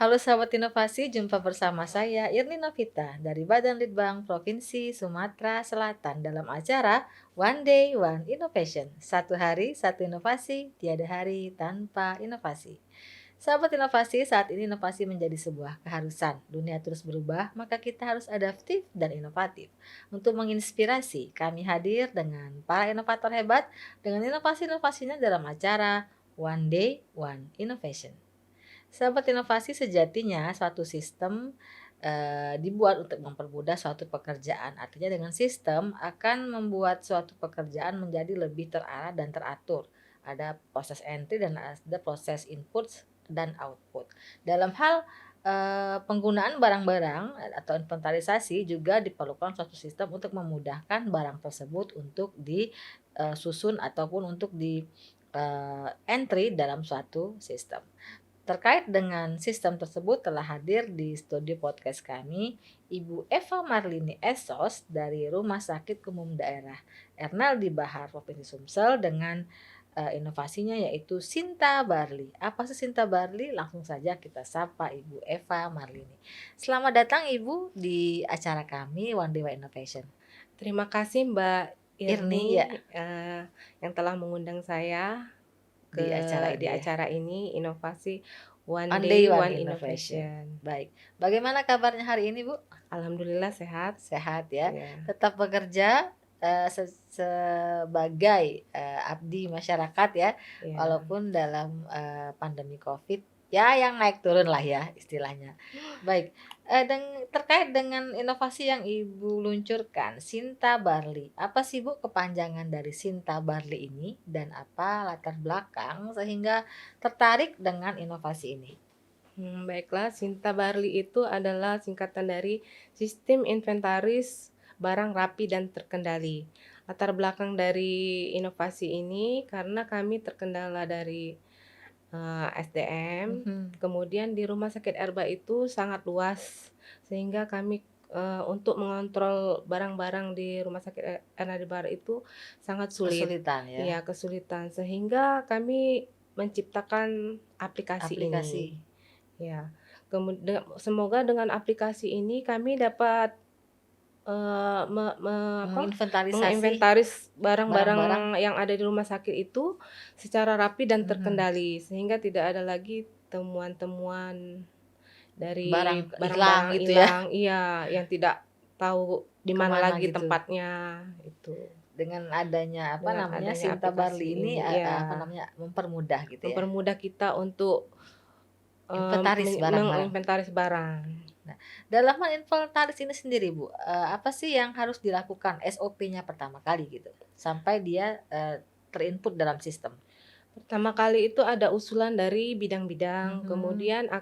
Halo sahabat inovasi, jumpa bersama saya Irni Novita dari Badan Litbang Provinsi Sumatera Selatan dalam acara One Day One Innovation. Satu hari, satu inovasi, tiada hari tanpa inovasi. Sahabat inovasi, saat ini inovasi menjadi sebuah keharusan. Dunia terus berubah, maka kita harus adaptif dan inovatif. Untuk menginspirasi, kami hadir dengan para inovator hebat dengan inovasi-inovasinya dalam acara One Day One Innovation. Sahabat inovasi, sejatinya suatu sistem dibuat untuk mempermudah suatu pekerjaan. Artinya dengan sistem akan membuat suatu pekerjaan menjadi lebih terarah dan teratur. Ada proses entry dan ada proses input dan output. Dalam hal penggunaan barang-barang atau inventarisasi juga diperlukan suatu sistem untuk memudahkan barang tersebut untuk disusun ataupun untuk di entry dalam suatu sistem. Terkait dengan sistem tersebut telah hadir di studio podcast kami Ibu Eva Marlini Esos dari Rumah Sakit Umum Daerah Ernaldi Bahar Provinsi Sumsel dengan inovasinya yaitu Sinta Barli. Apa sih Sinta Barli? Langsung saja kita sapa Ibu Eva Marlini. Selamat datang Ibu di acara kami One Day One Innovation. Terima kasih Mbak Irni ya, yang telah mengundang saya di acara di ini ya. acara ini Inovasi One One Day Day One One Innovation. Innovation. Baik. Bagaimana kabarnya hari ini, Bu? Alhamdulillah sehat. Sehat ya. Ya. Tetap bekerja sebagai abdi masyarakat ya, Ya. walaupun dalam pandemi Covid ya yang naik turun lah ya istilahnya. Baik, dan terkait dengan inovasi yang Ibu luncurkan, Sinta Barli. Apa sih Bu kepanjangan dari Sinta Barli ini dan apa latar belakang sehingga tertarik dengan inovasi ini? Baiklah, Sinta Barli itu adalah singkatan dari Sistem Inventaris Barang Rapi dan Terkendali. Latar belakang dari inovasi ini karena kami terkendala dari SDM, kemudian di Rumah Sakit Erba itu sangat luas sehingga kami untuk mengontrol barang-barang di Rumah Sakit Ernaldi Bahar itu sangat sulit. Kesulitan ya. Iya, kesulitan sehingga kami menciptakan aplikasi Aplikasi. ini. Ya, semoga dengan aplikasi ini kami dapat Menginventarisasi menginventaris barang-barang. barang-barang yang ada di rumah sakit itu secara rapi dan Mhm. terkendali sehingga tidak ada lagi temuan-temuan dari Barang hilang barang-barang gitu ya. hilang, iya, yang tidak tahu di mana Kemana lagi gitu. tempatnya itu. Dengan adanya Dengan adanya Sinta aplikasi Barli ini ini, ya, mempermudah gitu ya. mempermudah kita untuk Inventaris barang-barang. menginventaris barang. Nah, dalam hal inventaris ini sendiri Bu, apa sih yang harus dilakukan SOP-nya pertama kali gitu, sampai dia terinput dalam sistem? Pertama kali itu ada usulan dari bidang-bidang, kemudian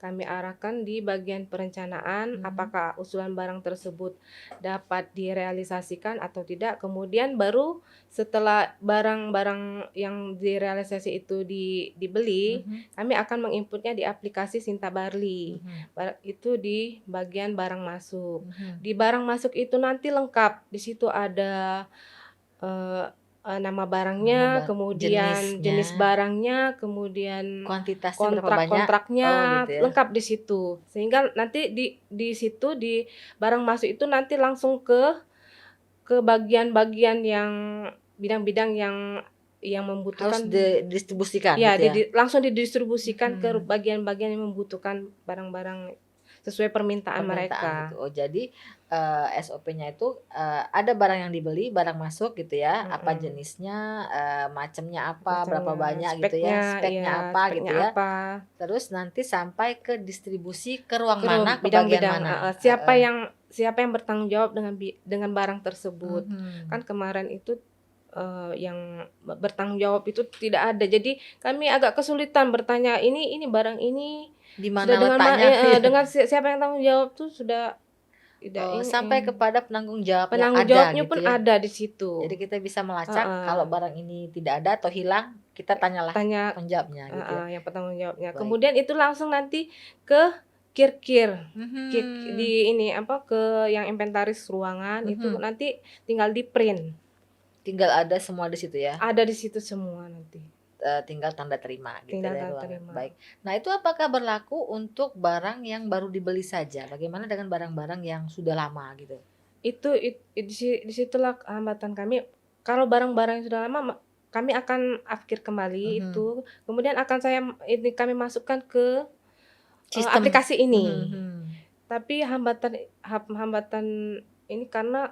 kami arahkan di bagian perencanaan apakah usulan barang tersebut dapat direalisasikan atau tidak. Kemudian baru setelah barang-barang yang direalisasi itu dibeli, kami akan menginputnya di aplikasi Sinta Barli. Itu di bagian barang masuk. Di barang masuk itu nanti lengkap. Di situ ada nama barangnya, kemudian jenis barangnya, kemudian Kuantitasnya berapa banyak? kontrak-kontraknya, Gitu ya. lengkap di situ. Sehingga nanti di situ di barang masuk itu nanti langsung ke bagian-bagian yang bidang-bidang yang membutuhkan, Harus didistribusikan ya, gitu ya. langsung didistribusikan ke bagian-bagian yang membutuhkan barang-barang sesuai permintaan mereka. Gitu. Oh jadi SOP-nya itu ada barang yang dibeli, barang masuk gitu ya, apa jenisnya, macamnya apa, berapa banyak gitu ya, speknya apa gitu ya. Terus nanti sampai ke distribusi ke ruang mana, ke bagian bidang-bidang, mana. siapa yang bertanggung jawab dengan barang tersebut. Kan kemarin itu yang bertanggung jawab itu tidak ada. Jadi kami agak kesulitan bertanya, ini barang ini Di sudah mana dengan letaknya? dengan siapa yang tanggung jawab tuh sudah tidak Sampai kepada penanggung jawab yang penanggung ada jawabnya gitu pun ya. ada di situ. Jadi kita bisa melacak kalau barang ini tidak ada atau hilang, kita tanyalah Tanya penjawabnya gitu ya. yang bertanggung jawabnya. Baik. Kemudian itu langsung nanti ke kir di ini ke yang inventaris ruangan itu nanti tinggal di print. Tinggal ada semua di situ ya. Ada di situ semua nanti. tinggal tanda terima gitu Tinggal dari tanda ruangan. terima. Baik. Nah, itu apakah berlaku untuk barang yang baru dibeli saja? Bagaimana dengan barang-barang yang sudah lama gitu? Itu di situlah hambatan kami, kalau barang-barang yang sudah lama kami akan afkir kembali Mhm. itu, kemudian akan kami masukkan ke, Sistem. aplikasi Mhm ini. mhm. Tapi hambatan ini karena,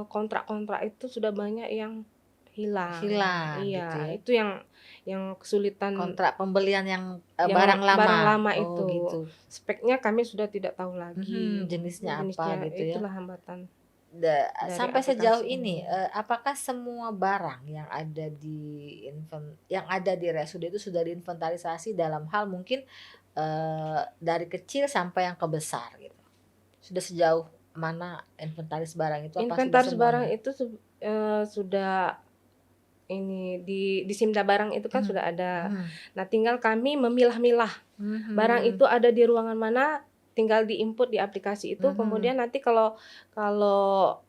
kontrak-kontrak itu sudah banyak yang hilang. Hilang gitu Iya, ya. itu yang kesulitan, Kontrak pembelian yang, yang barang barang lama. lama Oh itu. gitu. Speknya kami sudah tidak tahu lagi, Jenisnya apa jenisnya, gitu ya. itulah hambatan dari Sampai sejauh aplikasi ini, ini. apakah semua barang yang ada di RSUD itu sudah diinventarisasi dalam hal mungkin, dari kecil sampai yang ke besar gitu? Sudah sejauh mana inventaris barang itu, apa sudah Inventaris barang semuanya? itu sudah ini di Simda barang itu kan Mhm sudah ada. mhm Nah, tinggal kami memilah-milah barang mhm itu ada di ruangan mana, tinggal di-input di aplikasi itu, mhm kemudian nanti kalau kalau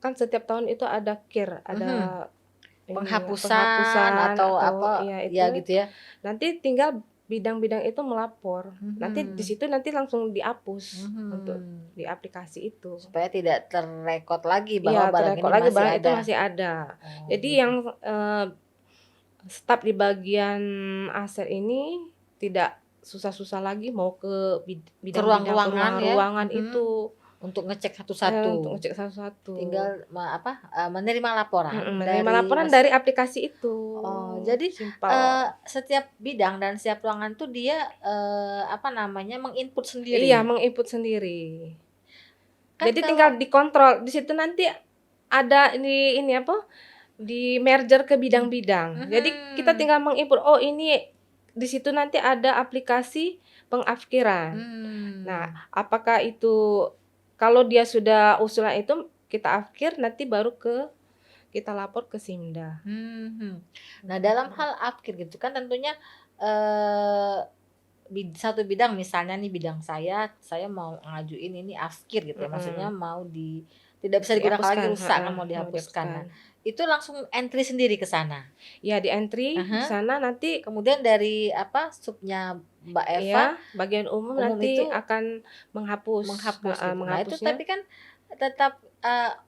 kan setiap tahun itu ada KIR, mhm. ada ini Penghapusan penghapusan atau atau apa, ya ya itu, gitu ya? nanti tinggal bidang-bidang itu melapor. Nanti di Mhm situ nanti langsung dihapus untuk mhm. di aplikasi itu. Supaya tidak terrekod lagi bahwa Iya, barang terekod ini lagi masih barang itu ada. masih ada. Oh Jadi gitu. yang, staf di bagian aset ini tidak susah-susah lagi mau ke Ke bidang-bidang, ke ruang-ruangan ya? ruangan-ruangan Mhm. itu, Untuk ngecek satu-satu. untuk ngecek satu-satu. Tinggal menerima laporan Menerima dari laporan dari aplikasi itu, oh, jadi, simpel. setiap bidang dan setiap ruangan tuh dia, apa namanya, menginput Iya, sendiri. meng-input sendiri. Kan Jadi kalau tinggal dikontrol, di situ nanti ada ini apa, di-merger ke bidang-bidang. Jadi kita mhm, tinggal meng-input, oh ini di situ nanti ada aplikasi pengafkiran. Nah, mmm, apakah itu kalau dia sudah usulan itu kita afkir, nanti baru kita lapor ke Simda, mhm. Nah, dalam begitu. hal upgrade gitu kan tentunya, eee, satu bidang misalnya nih bidang saya mau ngajuin ini afkir gitu ya, maksudnya Mhm, mau tidak bisa digunakan lagi, dihapuskan, rusak kan heeh, mau mau dihapuskan. dihapuskan. Nah, itu langsung entry sendiri ke sana? Ya di-entry Ah di hah. sana nanti, Kemudian dari apa, supnya Mbak Eva, ya bagian umum umum itu nanti akan menghapus, menghapus gitu. Nah, itu menghapusnya. tapi kan tetap,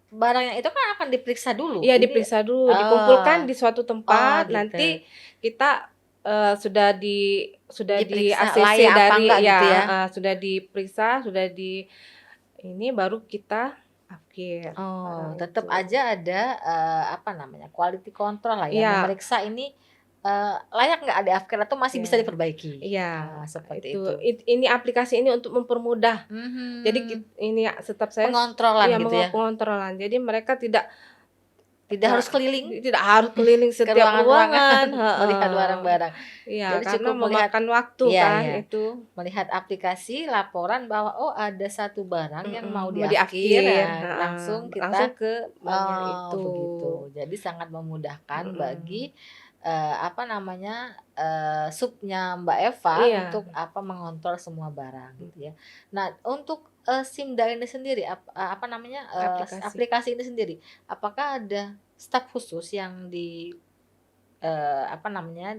barang yang itu kan akan diperiksa dulu. Iya Ini diperiksa dulu, oh dikumpulkan di suatu oh tempat, gitu. nanti kita, sudah di Diperiksa ACC layak apa dari enggak ya gitu ya? heeh, sudah diperiksa, sudah ini baru kita afkir Oh, barang tetap itu. aja ada, apa namanya, quality control lah ya, Iya, memeriksa ini, layak nggak di-upgrade atau masih bisa iya, diperbaiki? iya, Oh, seperti itu itu. ini aplikasi ini untuk mempermudah. Jadi Mhm, ini staf saya pengontrolan iya gitu ya? pengontrolan. Jadi mereka tidak Tidak Eee, harus keliling tidak harus keliling ke setiap ruangan-ruangan ruangan, melihat heeh. barang-barang. Iya, Jadi karena cukup melihat memakan waktu iya kan iya, itu, melihat aplikasi laporan bahwa, oh ada satu barang yang mau mau diafkir, diafkir, nah heeh, langsung langsung kita ke bagian oh itu, begitu. Jadi sangat memudahkan mhm, bagi, apa namanya, supnya Mbak Eva iya, untuk apa, mengontrol semua barang gitu ya. Nah untuk, Simda ini sendiri apa namanya, aplikasi. aplikasi ini sendiri, apakah ada staf khusus yang apa namanya,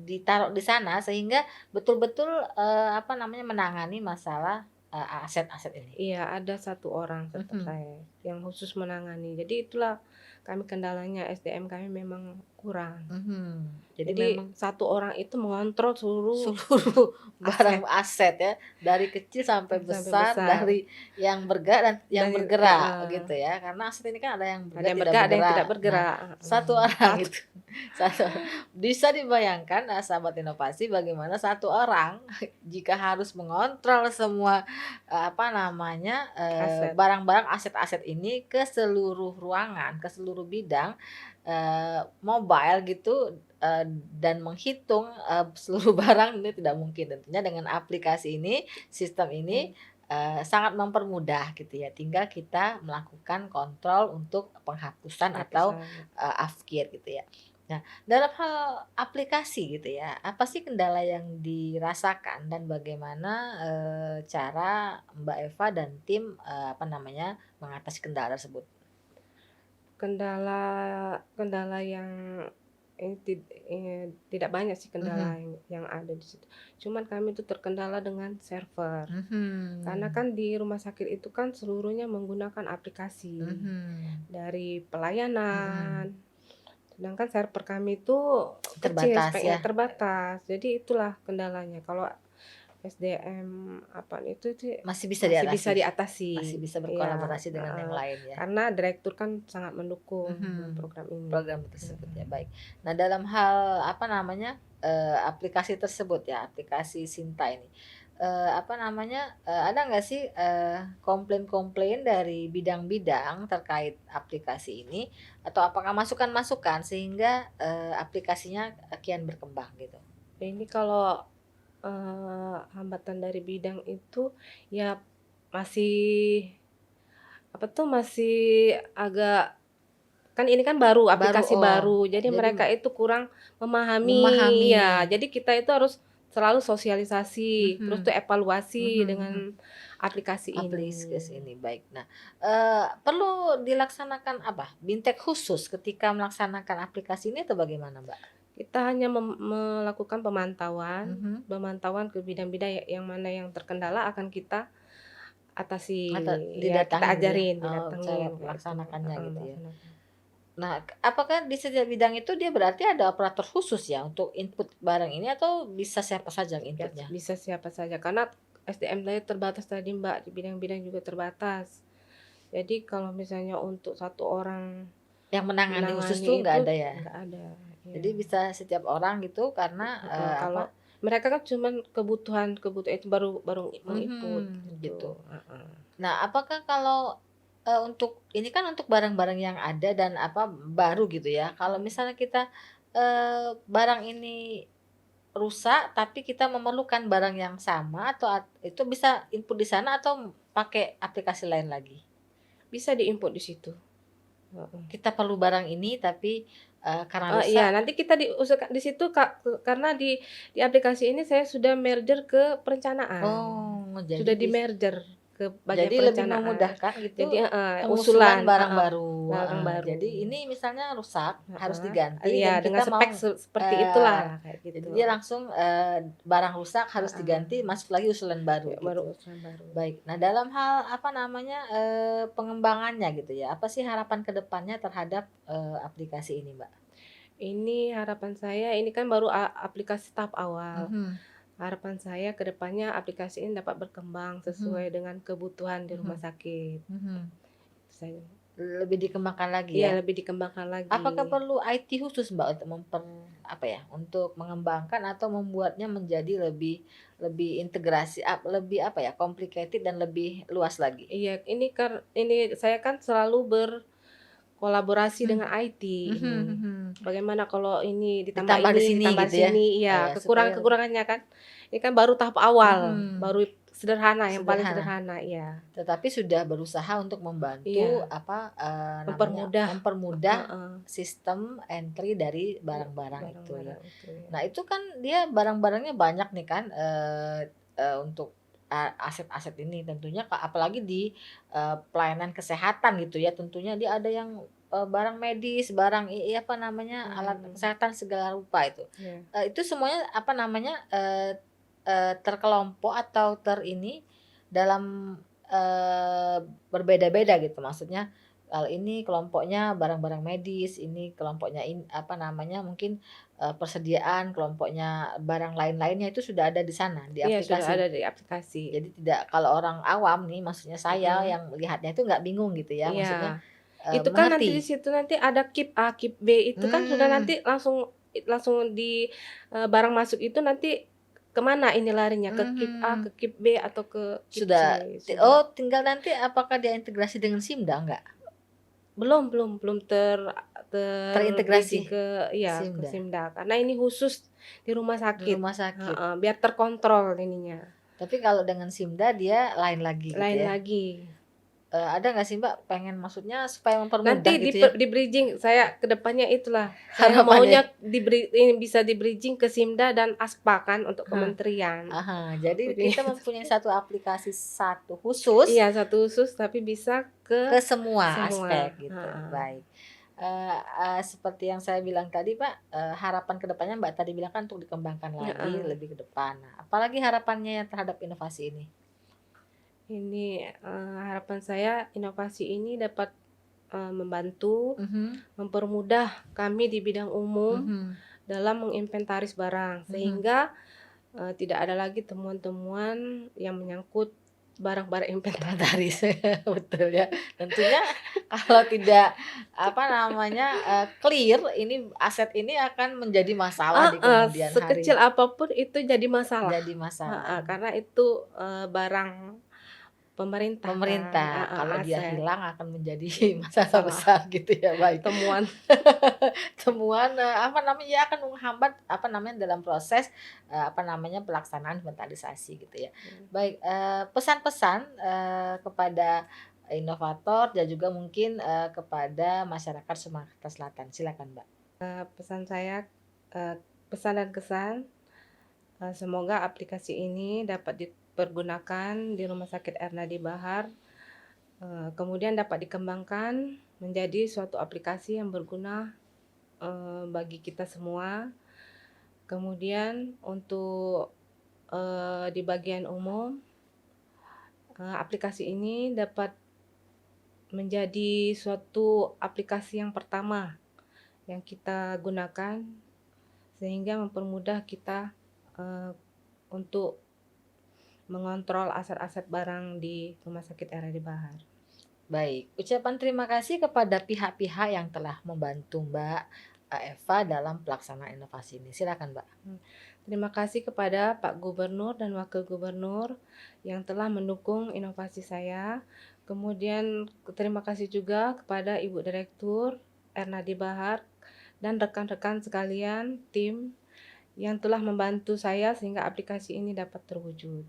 ditaruh di sana sehingga betul-betul, apa namanya, menangani masalah, aset-aset ini? Iya, ada satu orang tetap Mhm. saya yang khusus menangani. Jadi itulah kami kendalanya, SDM kami memang kurang. Mhm. Jadi Jadi memang satu orang itu mengontrol seluruh seluruh barang aset aset ya, dari kecil sampai sampai besar, besar dari yang bergerak dan yang dan bergerak gitu ya, karena aset ini kan ada yang ada bergerak, yang tidak bergerak, ada yang tidak bergerak. Nah, bergerak, satu heeh. orang itu, satu bisa dibayangkan, sahabat inovasi bagaimana satu orang jika harus mengontrol semua, apa namanya, Aset. barang-barang, aset-aset ini ke seluruh ruangan, ke seluruh bidang, mobile gitu, dan menghitung, seluruh barang ini tidak mungkin. Tentunya dengan aplikasi ini, sistem ini, Mmm, sangat mempermudah gitu ya, tinggal kita melakukan kontrol untuk penghapusan atau, Penghapusan. afkir gitu ya. Nah, dalam hal aplikasi gitu ya, apa sih kendala yang dirasakan dan bagaimana, cara Mbak Eva dan tim, apa namanya, mengatasi kendala tersebut? Kendala kendala yang tidak banyak sih kendala Mhm. yang ada di situ. Cuman kami itu terkendala dengan server. Karena Mhm. kan di rumah sakit itu kan seluruhnya menggunakan aplikasi Mhm. dari Mhm. pelayanan, sedangkan server kami itu kecil, Terbatas speknya ya? terbatas. Jadi itulah kendalanya. Kalau SDM apaan itu Masih bisa masih bisa diatasi? Masih diatasi. bisa Iya, berkolaborasi dengan yang heeh. lain ya? Karena direktur kan sangat mendukung dengan Mhm. program ini. Program tersebut ya, Mhm. baik. Nah dalam hal apa namanya, aplikasi tersebut ya, aplikasi Sinta ini, apa namanya, ada nggak sih, komplain-komplain dari bidang-bidang terkait aplikasi ini? Atau apakah masukan-masukan sehingga, aplikasinya, kian berkembang gitu? Ini kalau, hambatan dari bidang itu ya masih apa tuh, masih agak kan ini kan baru, Baru aplikasi oh, baru, jadi jadi mereka itu kurang memahami, memahami. ya. Jadi kita itu harus selalu sosialisasi, terus tuh Mhm. evaluasi Mhm mhm. dengan aplikasi ini. Aplikasi ini, baik. Nah, perlu dilaksanakan apa, bintek khusus ketika melaksanakan aplikasi ini atau bagaimana, Mbak? Kita hanya melakukan pemantauan, Mhm. pemantauan ke bidang-bidang yang mana yang terkendala akan kita atasi, Atau ya kita didatangin gitu ya? ajarin, Oh, cara didatengin kayak itu, melaksanakannya heeh, gitu ya? melaksanakan. Nah, apakah di setiap bidang itu dia berarti ada operator khusus ya untuk input barang ini atau bisa siapa saja Ya inputnya? bisa siapa saja karena SDM saya terbatas tadi Mbak, di bidang-bidang juga terbatas. Jadi kalau misalnya untuk satu orang Yang menangani khusus menangani tuh nggak itu ada ya? nggak ada, Jadi ya. bisa setiap orang gitu karena, Heeh, apa kalau mereka kan cuman kebutuhan itu baru baru meng-input mhm, gitu, gitu. heeh. Nah, apakah kalau, untuk ini kan untuk barang-barang yang ada dan apa, baru gitu ya. Kalau Mhm. misalnya kita, barang ini rusak, tapi kita memerlukan barang yang sama atau itu bisa input di sana atau pakai aplikasi lain lagi? Bisa di-input di situ, heeh. Kita perlu barang ini tapi, karena Iya, rusak nanti kita diusulkan di situ Kak, karena di aplikasi ini saya sudah merger ke perencanaan. oh, Sudah di-merger ke bagian Lebih perencanaan. memudahkan gitu Jadi heeh, pengusulan usulan barang heeh, baru, barang heeh. baru. Jadi ini misalnya rusak, harus Heeh, diganti iya dan dengan kita spek mau seperti itulah, eee, kayak jadi gitu. dia langsung, barang rusak harus Heeh, diganti, masuk lagi usulan baru ya baru gitu. usulan baru. Baik, nah dalam hal apa namanya, pengembangannya gitu ya, apa sih harapan ke depannya terhadap, aplikasi ini, Mbak? Ini harapan saya, ini kan baru aplikasi tahap awal. Mhm Harapan saya ke depannya aplikasi ini dapat berkembang mhm sesuai dengan kebutuhan di rumah mhm sakit. mhm. Itu saja. Lebih dikembangkan lagi Iya, ya? lebih dikembangkan lagi. Apakah perlu IT khusus, Mbak, untuk apa ya, untuk mengembangkan atau membuatnya menjadi lebih lebih integrasi lebih apa ya, complicated dan lebih luas lagi? Iya, ini saya kan selalu berkolaborasi Mmm, dengan IT mhm ini. mhm. Bagaimana kalau Ditambah di sini ditambah gitu ya? sini, iya, Supaya lebih kekurangan-kekurangannya kan, ini kan baru tahap awal, mhm, baru sederhana, yang paling sederhana. sederhana, iya. Tetapi sudah berusaha untuk membantu Iya, apa, namanya, mempermudah mempermudah heeh, sistem entry dari barang-barang itu ya. barang-barang itu ya. Nah itu kan dia barang-barangnya banyak nih kan, untuk aset-aset ini tentunya apalagi di, pelayanan kesehatan gitu ya, tentunya dia ada yang, barang medis, barang apa namanya, alat Mhm, kesehatan segala rupa itu. iya. Itu semuanya apa namanya, terkelompok atau dalam, berbeda-beda gitu maksudnya, kalau ini kelompoknya barang-barang medis, ini kelompoknya apa namanya, mungkin, persediaan, kelompoknya barang lain-lainnya itu sudah ada di sana, di Iya, sudah aplikasi. ada di aplikasi. Jadi tidak kalau orang awam nih, maksudnya saya Heeh, yang melihatnya itu nggak bingung gitu ya, iya. maksudnya, Itu kan nanti di mengerti. situ nanti ada KIP A, KIP B itu kan sudah Mmm, nanti langsung langsung barang masuk itu nanti ke mana ini larinya, ke KIP A, ke mhm. KIP B, atau ke KIP C, Sudah sudah. tinggal nanti apakah dia integrasi dengan SIMDA enggak? Belum ter-bridging Terintegrasi ke iya, ke SIMDA Simda, karena ini khusus di rumah di sakit, rumah sakit. heeh, biar terkontrol ininya, Tapi kalau dengan SIMDA dia lain lagi gitu lain ya. lagi. Ada nggak sih Mbak pengen maksudnya supaya mempermudah Nanti gitu ya di-bridging saya ke depannya itulah, saya harapannya? maunya ini bisa di-bridging ke Simda dan Aspa kan untuk Heeh, kementerian. jadi kita Begitu. mempunyai satu aplikasi satu khusus Iya, satu khusus tapi bisa ke ke semua semua, aspek gitu, heeh. baik. Seperti yang saya bilang tadi, Pak, harapan ke depannya Mbak tadi bilang kan untuk dikembangkan lagi Heeh. lebih ke depan. Nah, apalagi harapannya terhadap inovasi ini? Ini, harapan saya inovasi ini dapat, membantu Mhm, mempermudah kami di bidang umum mhm, dalam menginventaris barang, mhm. sehingga, tidak ada lagi temuan-temuan yang menyangkut barang-barang inventaris. Inventaris, betul ya. Tentunya kalau tidak, apa namanya, clear, ini aset ini akan menjadi masalah di Heeh, kemudian sekecil hari. apapun itu jadi masalah. Jadi masalah. Heeh, karena itu, barang pemerintah kan, Pemerintah, heeh, kalau dia aset, hilang akan menjadi masalah masalah. besar gitu ya, baik. Temuan. Temuan, apa namanya, ya akan menghambat, apa namanya, dalam proses, apa namanya, pelaksanaan inventarisasi gitu ya. Baik, pesan-pesan, kepada inovator dan juga mungkin, kepada masyarakat Sumatera Selatan, silakan, Mbak. Pesan saya, eee, pesan dan kesan, semoga aplikasi ini dapat dipergunakan di Rumah Sakit Ernadi Bahar, kemudian dapat dikembangkan menjadi suatu aplikasi yang berguna, bagi kita semua. Kemudian untuk, di bagian umum, aplikasi ini dapat menjadi suatu aplikasi yang pertama yang kita gunakan, sehingga mempermudah kita, eee, untuk mengontrol aset-aset barang di Rumah Sakit RRD Bahar. Baik, ucapan terima kasih kepada pihak-pihak yang telah membantu Mbak, Eva dalam pelaksanaan inovasi ini, silakan, Mbak. Mmm, Terima kasih kepada Pak Gubernur dan Wakil Gubernur yang telah mendukung inovasi saya. Kemudian terima kasih juga kepada Ibu Direktur Ernadi Bahar dan rekan-rekan sekalian tim yang telah membantu saya sehingga aplikasi ini dapat terwujud.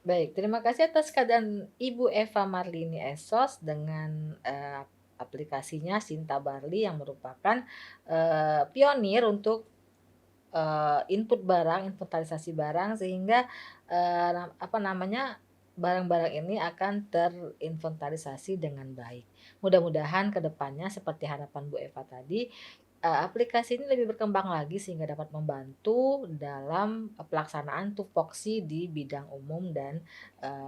Baik, terima kasih atas keadaan Ibu Eva Marlini Esos dengan, aplikasinya Sinta Barli yang merupakan, pionir untuk, input barang, inventarisasi barang sehingga, apa namanya, barang-barang ini akan terinventarisasi dengan baik. Mudah-mudahan ke depannya seperti harapan Bu Eva tadi, aplikasi ini lebih berkembang lagi sehingga dapat membantu dalam, pelaksanaan tupoksi di bidang umum dan,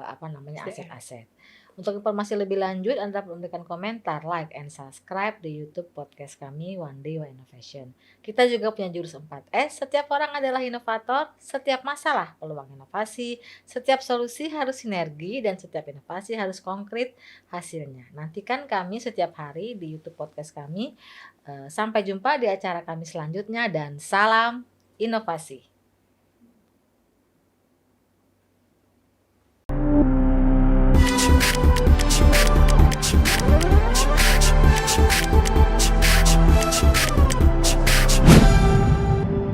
apa namanya, SDM. aset-aset. Untuk informasi lebih lanjut Anda dapat memberikan komentar, like, and subscribe di YouTube podcast kami One Day One Innovation. Kita juga punya jurus 4S, setiap orang adalah inovator, setiap masalah peluang inovasi, setiap solusi harus sinergi, dan setiap inovasi harus konkret hasilnya. Nantikan kami setiap hari di YouTube podcast kami. Sampai jumpa di acara kami selanjutnya dan salam inovasi.